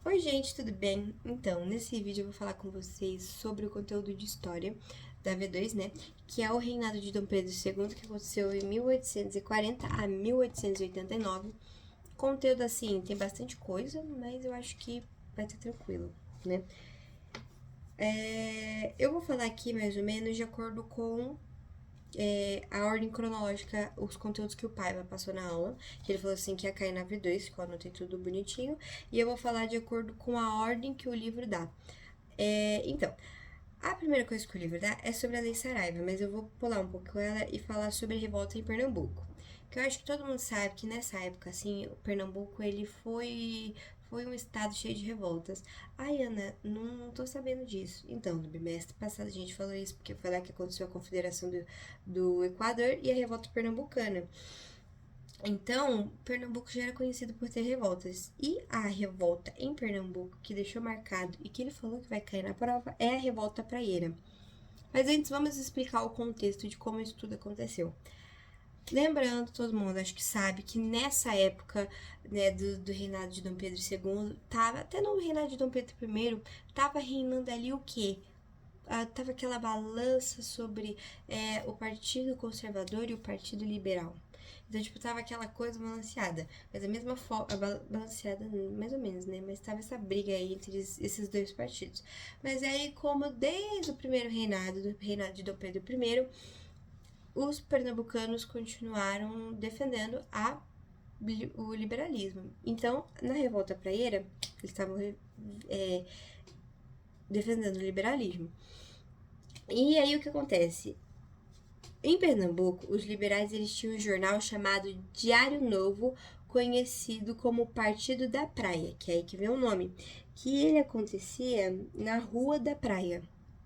Oi gente, tudo bem? Então, nesse vídeo eu vou falar com vocês sobre o conteúdo de história da V2, né? Que é o reinado de Dom Pedro II, que aconteceu em 1840 a 1889. Conteúdo assim, tem bastante coisa, mas eu acho que vai ser tranquilo, né? Eu vou falar aqui mais ou menos de acordo com a ordem cronológica, os conteúdos que o Paiva passou na aula, que ele falou assim que ia cair na V2, que eu anotei tudo bonitinho, e eu vou falar de acordo com a ordem que o livro dá. Então, a primeira coisa que o livro dá é sobre a Lei Saraiva, mas eu vou pular um pouco ela e falar sobre a revolta em Pernambuco. Que eu acho que todo mundo sabe que nessa época, assim, o Pernambuco, ele foi um estado cheio de revoltas. Ai, Ana, não tô sabendo disso. Então, no bimestre passado a gente falou isso, porque foi lá que aconteceu a Confederação do Equador e a revolta pernambucana. Então, Pernambuco já era conhecido por ter revoltas. E a revolta em Pernambuco, que deixou marcado e que ele falou que vai cair na prova, é a revolta praieira. Mas antes, vamos explicar o contexto de como isso tudo aconteceu. Lembrando, todo mundo acho que sabe que nessa época, né, do reinado de Dom Pedro II, tava, até no reinado de Dom Pedro I, tava reinando ali o quê? Tava aquela balança sobre o Partido Conservador e o Partido Liberal. Então, tipo, tava aquela coisa balanceada. Mas a mesma forma. Balanceada, mais ou menos, né? Mas tava essa briga aí entre esses dois partidos. Mas aí, como desde o primeiro reinado, do reinado de Dom Pedro I, os pernambucanos continuaram defendendo o liberalismo. Então, na Revolta Praieira, eles estavam defendendo o liberalismo. E aí o que acontece? Em Pernambuco, os liberais eles tinham um jornal chamado Diário Novo, conhecido como Partido da Praia, que é aí que vem o nome, que ele acontecia na Rua da Praia.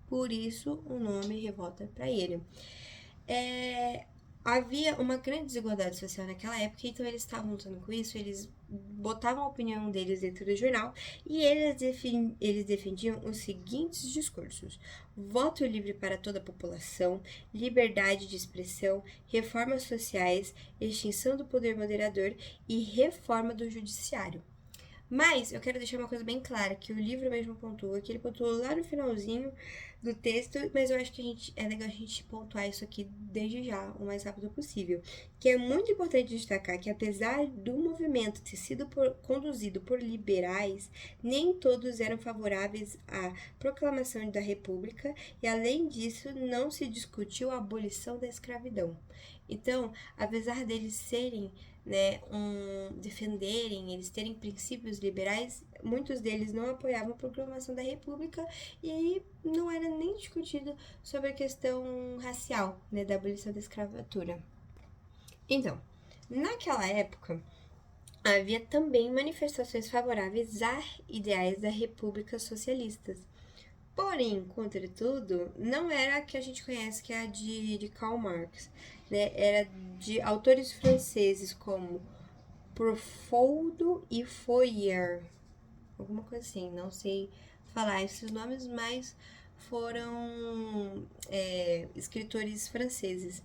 Por isso o nome Revolta Praieira. Havia uma grande desigualdade social naquela época, então eles estavam lutando com isso, eles botavam a opinião deles dentro do jornal e eles defendiam os seguintes discursos: voto livre para toda a população, liberdade de expressão, reformas sociais, extinção do poder moderador e reforma do judiciário. Mas eu quero deixar uma coisa bem clara, que o livro mesmo pontua, que ele pontuou lá no finalzinho do texto, mas eu acho que é legal a gente pontuar isso aqui desde já, o mais rápido possível. Que é muito importante destacar que apesar do movimento ter sido conduzido por liberais, nem todos eram favoráveis à proclamação da República e, além disso, não se discutiu a abolição da escravidão. Então, apesar deles serem defenderem, eles terem princípios liberais, muitos deles não apoiavam a proclamação da República e aí não era nem discutido sobre a questão racial, né, da abolição da escravatura. Então, naquela época, havia também manifestações favoráveis a ideais da República Socialistas. Porém, contudo, não era a que a gente conhece, que é a de Karl Marx, né? Era de autores franceses como Profondo e Fourier, alguma coisa assim, não sei falar esses nomes, mas foram escritores franceses,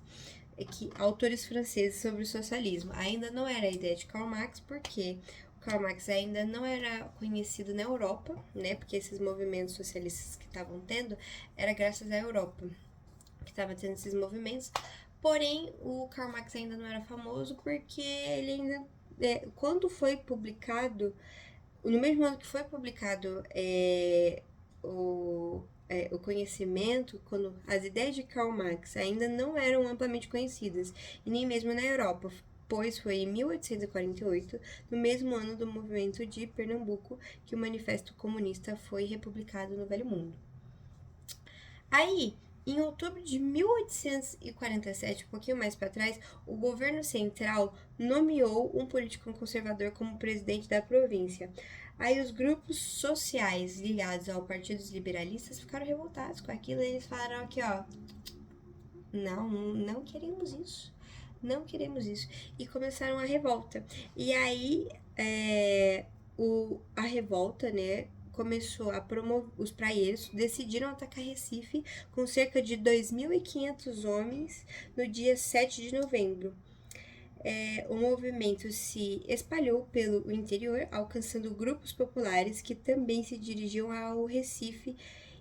autores franceses sobre o socialismo. Ainda não era a ideia de Karl Marx, porque Karl Marx ainda não era conhecido na Europa, né? Porque esses movimentos socialistas que estavam tendo era graças à Europa que estava tendo esses movimentos. Porém, o Karl Marx ainda não era famoso porque ele ainda, quando foi publicado, no mesmo ano que foi publicado o conhecimento, quando as ideias de Karl Marx ainda não eram amplamente conhecidas, e nem mesmo na Europa, pois foi em 1848, no mesmo ano do movimento de Pernambuco, que o Manifesto Comunista foi republicado no Velho Mundo. Aí, em outubro de 1847, um pouquinho mais para trás, o governo central nomeou um político conservador como presidente da província. Aí os grupos sociais ligados ao Partido dos Liberalistas ficaram revoltados com aquilo e eles falaram aqui, ó, não queremos isso. Não queremos isso. E começaram a revolta. E aí, a revolta, né, começou a promover. Os praieiros decidiram atacar Recife com cerca de 2.500 homens no dia 7 de novembro. o movimento se espalhou pelo interior, alcançando grupos populares que também se dirigiam ao Recife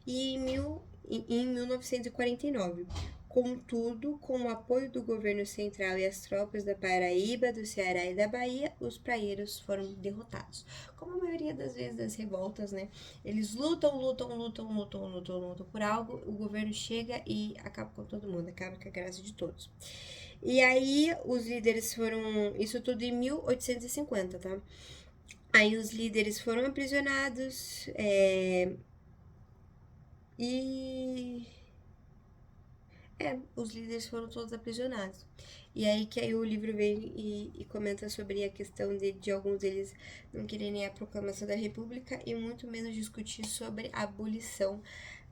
em 1949. Contudo, com o apoio do governo central e as tropas da Paraíba, do Ceará e da Bahia, os praieiros foram derrotados. Como a maioria das vezes das revoltas, né? Eles lutam por algo, o governo chega e acaba com todo mundo, acaba com a graça de todos. E aí os líderes foram. Isso tudo em 1850, tá? Aí os líderes foram aprisionados e os líderes foram todos aprisionados. E aí que aí o livro vem e comenta sobre a questão de alguns deles não quererem a proclamação da República e muito menos discutir sobre a abolição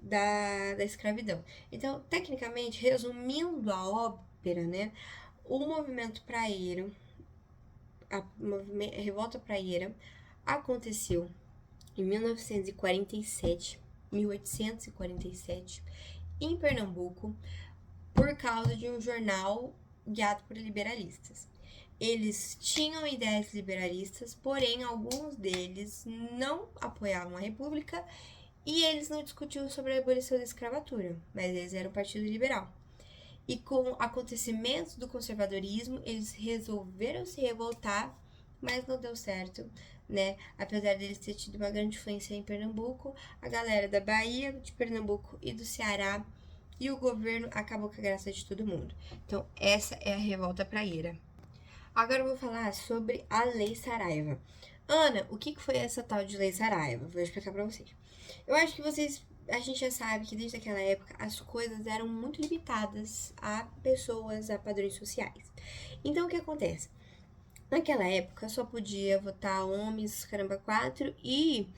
da escravidão. Então, tecnicamente, resumindo a ópera, né, o movimento praieiro, a revolta praieira, aconteceu em 1847, em Pernambuco, por causa de um jornal guiado por liberalistas. Eles tinham ideias liberalistas, porém alguns deles não apoiavam a República e eles não discutiam sobre a abolição da escravatura, mas eles eram um partido liberal. E com acontecimentos do conservadorismo, eles resolveram se revoltar, mas não deu certo, né? Apesar deles terem tido uma grande influência em Pernambuco, a galera da Bahia, de Pernambuco e do Ceará e o governo acabou com a graça de todo mundo. Então, essa é a revolta praieira. Agora eu vou falar sobre a Lei Saraiva. Ana, o que foi essa tal de Lei Saraiva? Vou explicar pra vocês. Eu acho que a gente já sabe que desde aquela época as coisas eram muito limitadas a pessoas, a padrões sociais. Então, o que acontece? Naquela época só podia votar homens, caramba, 4 e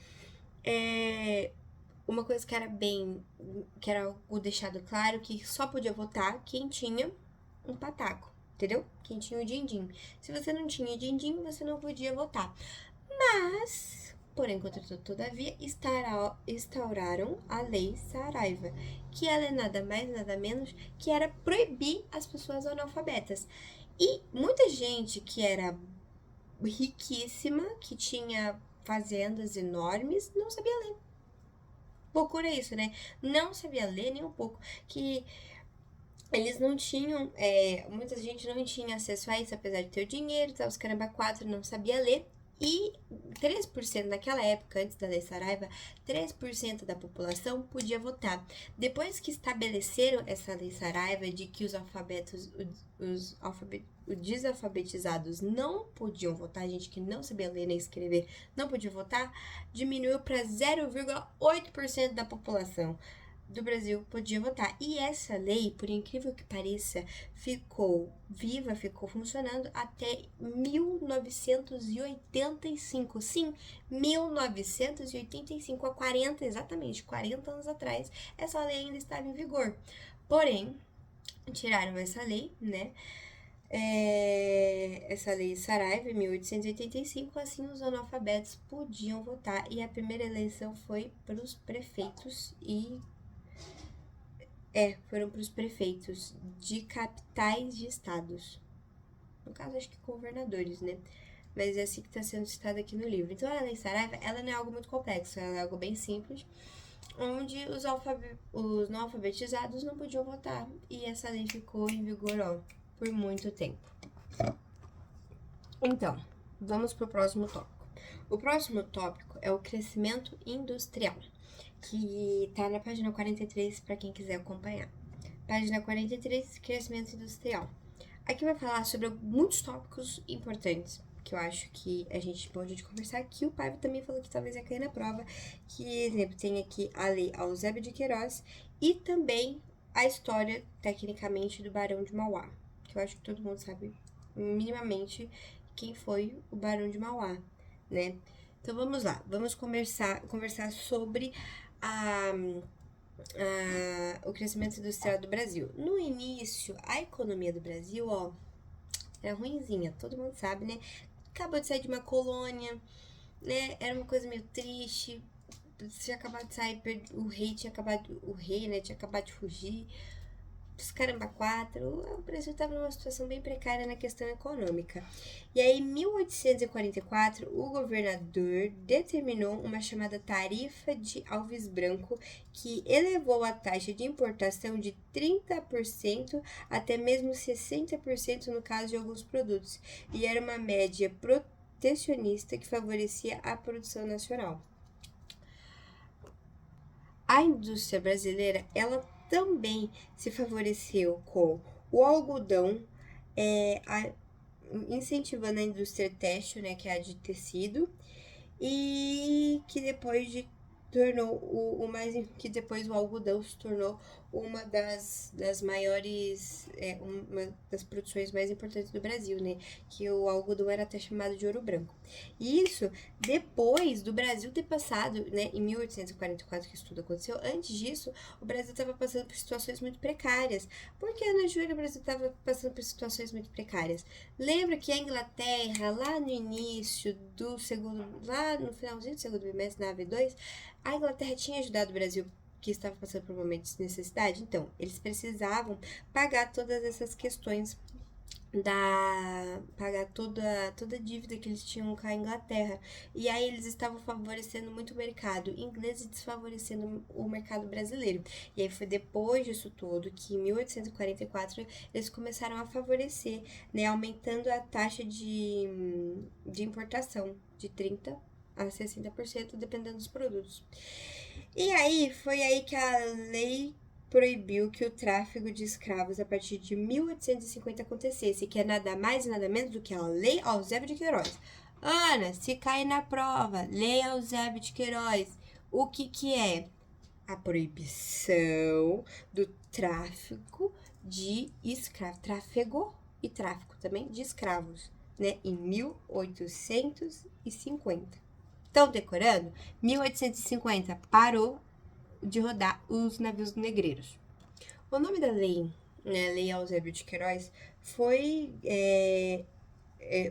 uma coisa que era algo deixado claro, que só podia votar quem tinha um pataco, entendeu? Quem tinha o din-din. Se você não tinha din-din, você não podia votar. Mas, porém, contudo, todavia, instauraram a Lei Saraiva, que ela é nada mais, nada menos que era proibir as pessoas analfabetas. E muita gente que era riquíssima, que tinha fazendas enormes, não sabia ler. Loucura isso, né? Não sabia ler nem um pouco. Que eles não tinham, muita gente não tinha acesso a isso, apesar de ter o dinheiro, tá? Os caramba 4 não sabia ler. E 3% naquela época, antes da Lei Saraiva, 3% da população podia votar. Depois que estabeleceram essa Lei Saraiva de que os desalfabetizados não podiam votar, gente que não sabia ler nem escrever não podia votar, diminuiu para 0,8% da população do Brasil podia votar. E essa lei, por incrível que pareça, ficou viva, ficou funcionando até 1985. Sim, 1985, há 40, exatamente 40 anos atrás, essa lei ainda estava em vigor. Porém, tiraram essa lei, né? Essa lei Saraiva, em 1885, assim os analfabetos podiam votar. E a primeira eleição foi para os prefeitos foram para os prefeitos de capitais de estados. No caso, acho que governadores, né? Mas é assim que está sendo citado aqui no livro. Então, a Lei Saraiva, ela não é algo muito complexo, ela é algo bem simples, onde os não alfabetizados não podiam votar. E essa lei ficou em vigor, por muito tempo. Então, vamos para o próximo tópico. O próximo tópico é o crescimento industrial, que tá na página 43 para quem quiser acompanhar. Página 43, crescimento industrial. Aqui vai falar sobre muitos tópicos importantes, que eu acho que a gente pode conversar aqui. O Paiva também falou que talvez ia cair na prova, que, exemplo, tem aqui a Lei Eusébio de Queiroz e também a história, tecnicamente, do Barão de Mauá, que eu acho que todo mundo sabe minimamente quem foi o Barão de Mauá, né? Então vamos lá, vamos conversar sobre o crescimento industrial do Brasil. No início, a economia do Brasil, era ruinzinha, todo mundo sabe, né? Acabou de sair de uma colônia, né? Era uma coisa meio triste. Tinha acabado de sair, o rei, né, tinha acabado de fugir. os caramba quatro, o Brasil estava numa situação bem precária na questão econômica. E aí, em 1844, o governador determinou uma chamada Tarifa de Alves Branco, que elevou a taxa de importação de 30% até mesmo 60% no caso de alguns produtos, e era uma média protecionista que favorecia a produção nacional. A indústria brasileira, ela também se favoreceu com o algodão, incentivando a indústria têxtil, né, que é a de tecido, e que depois o algodão se tornou uma das maiores, uma das produções mais importantes do Brasil, né? Que o algodão era até chamado de ouro branco. E isso depois do Brasil ter passado, né? Em 1844 que isso tudo aconteceu. Antes disso, o Brasil estava passando por situações muito precárias. Por que, Ana Júlia, o Brasil estava passando por situações muito precárias? Lembra que a Inglaterra, lá no início do lá no finalzinho do segundo bimestre, na AV2, a Inglaterra tinha ajudado o Brasil que estava passando por momentos de necessidade? Então, eles precisavam pagar todas essas questões pagar toda a dívida que eles tinham com a Inglaterra. E aí eles estavam favorecendo muito o mercado inglês e desfavorecendo o mercado brasileiro. E aí foi depois disso tudo que em 1844 eles começaram a favorecer, né, aumentando a taxa de importação de 30% a 60%, dependendo dos produtos. E aí foi aí que a lei proibiu que o tráfico de escravos a partir de 1850 acontecesse, que é nada mais e nada menos do que a Lei Eusébio de Queiroz. Ana, se cai na prova, Lei Eusébio de Queiroz, o que é? A proibição do tráfico de escravos, tráfego e tráfico também de escravos, né, em 1850. Estão decorando? 1850 parou de rodar os navios negreiros. O nome da lei, né, Lei Eusébio de Queiroz, foi...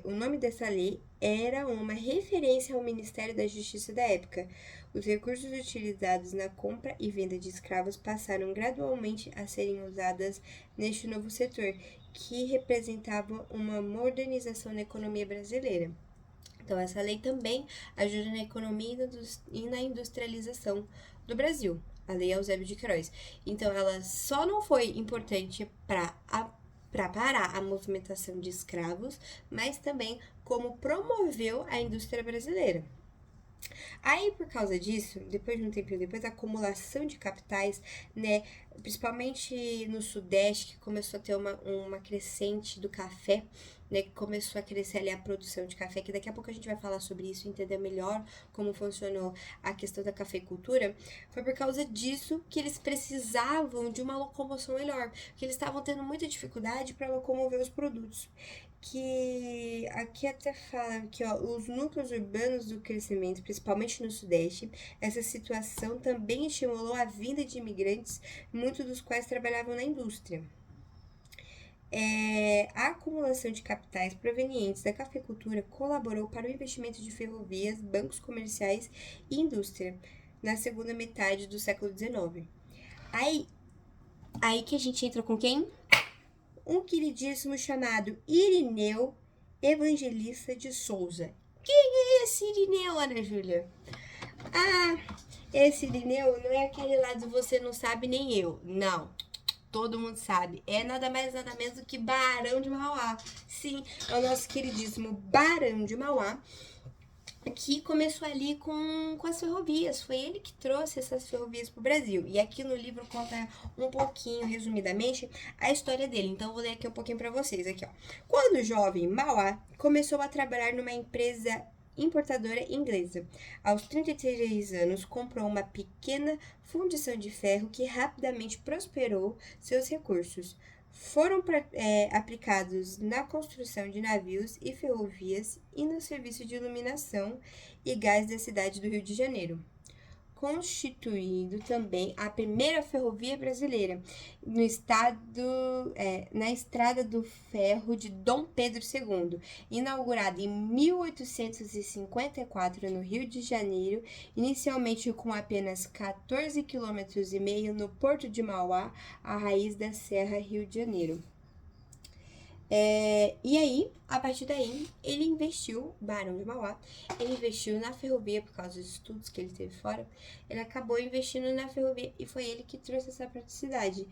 o nome dessa lei era uma referência ao Ministério da Justiça da época. Os recursos utilizados na compra e venda de escravos passaram gradualmente a serem usados neste novo setor, que representava uma modernização na economia brasileira. Então, essa lei também ajuda na economia e na industrialização do Brasil, a Lei Eusébio de Queiroz. Então, ela só não foi importante para parar a movimentação de escravos, mas também como promoveu a indústria brasileira. Aí, por causa disso, depois de um tempinho depois, a acumulação de capitais, né, principalmente no Sudeste, que começou a ter uma crescente do café, né, que começou a crescer ali a produção de café, que daqui a pouco a gente vai falar sobre isso, entender melhor como funcionou a questão da cafeicultura. Foi por causa disso que eles precisavam de uma locomoção melhor, que eles estavam tendo muita dificuldade para locomover os produtos. Que aqui até fala que os núcleos urbanos do crescimento, principalmente no Sudeste, essa situação também estimulou a vinda de imigrantes, muitos dos quais trabalhavam na indústria. A acumulação de capitais provenientes da cafeicultura colaborou para o investimento de ferrovias, bancos comerciais e indústria na segunda metade do século XIX. Aí que a gente entra com quem? Um queridíssimo chamado Irineu Evangelista de Souza. Quem é esse Irineu, Ana Júlia? Esse Irineu não é aquele lá de você não sabe nem eu. Não, todo mundo sabe. É nada mais nada menos do que Barão de Mauá. Sim, é o nosso queridíssimo Barão de Mauá, que começou ali com as ferrovias. Foi ele que trouxe essas ferrovias para o Brasil. E aqui no livro conta um pouquinho, resumidamente, a história dele. Então, vou ler aqui um pouquinho para vocês. Aqui, ó. Quando jovem, Mauá começou a trabalhar numa empresa importadora inglesa. Aos 33 anos, comprou uma pequena fundição de ferro que rapidamente prosperou seus recursos. Foram aplicados na construção de navios e ferrovias e no serviço de iluminação e gás da cidade do Rio de Janeiro. constituindo também a primeira ferrovia brasileira no na Estrada do Ferro de Dom Pedro II, inaugurada em 1854 no Rio de Janeiro, inicialmente com apenas 14,5 km no Porto de Mauá, à raiz da Serra Rio de Janeiro. E aí, a partir daí, ele investiu, Barão de Mauá, ele investiu na ferrovia por causa dos estudos que ele teve fora, ele acabou investindo na ferrovia e foi ele que trouxe essa praticidade.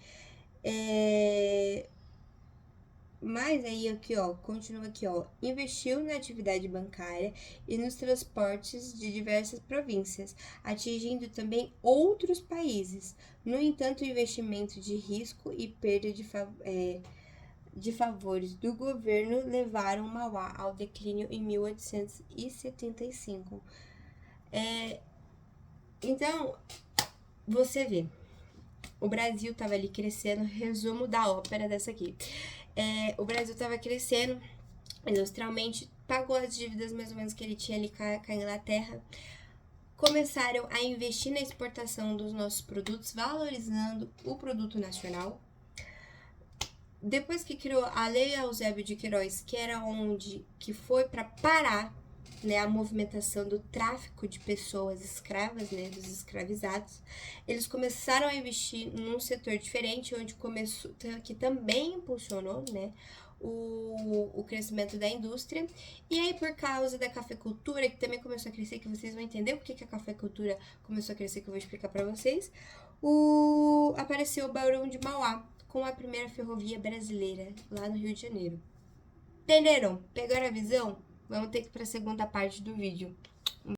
Mas aí aqui, ó, continua aqui, ó, investiu na atividade bancária e nos transportes de diversas províncias, atingindo também outros países. No entanto, o investimento de risco e perda de favores do governo levaram Mauá ao declínio em 1875. Então, você vê, o Brasil estava ali crescendo, resumo da ópera dessa aqui. O Brasil estava crescendo industrialmente, pagou as dívidas mais ou menos que ele tinha ali com a Inglaterra, começaram a investir na exportação dos nossos produtos, valorizando o produto nacional. Depois que criou a Lei Eusébio de Queiroz, que foi para parar, né, a movimentação do tráfico de pessoas escravas, né, dos escravizados, eles começaram a investir num setor diferente, onde começou, que também impulsionou, né, o crescimento da indústria. E aí, por causa da cafeicultura, que também começou a crescer, que vocês vão entender o que a cafeicultura começou a crescer, que eu vou explicar para vocês, apareceu o Barão de Mauá, com a primeira ferrovia brasileira, lá no Rio de Janeiro. Entenderam? Pegaram a visão? Vamos ter que ir para a segunda parte do vídeo.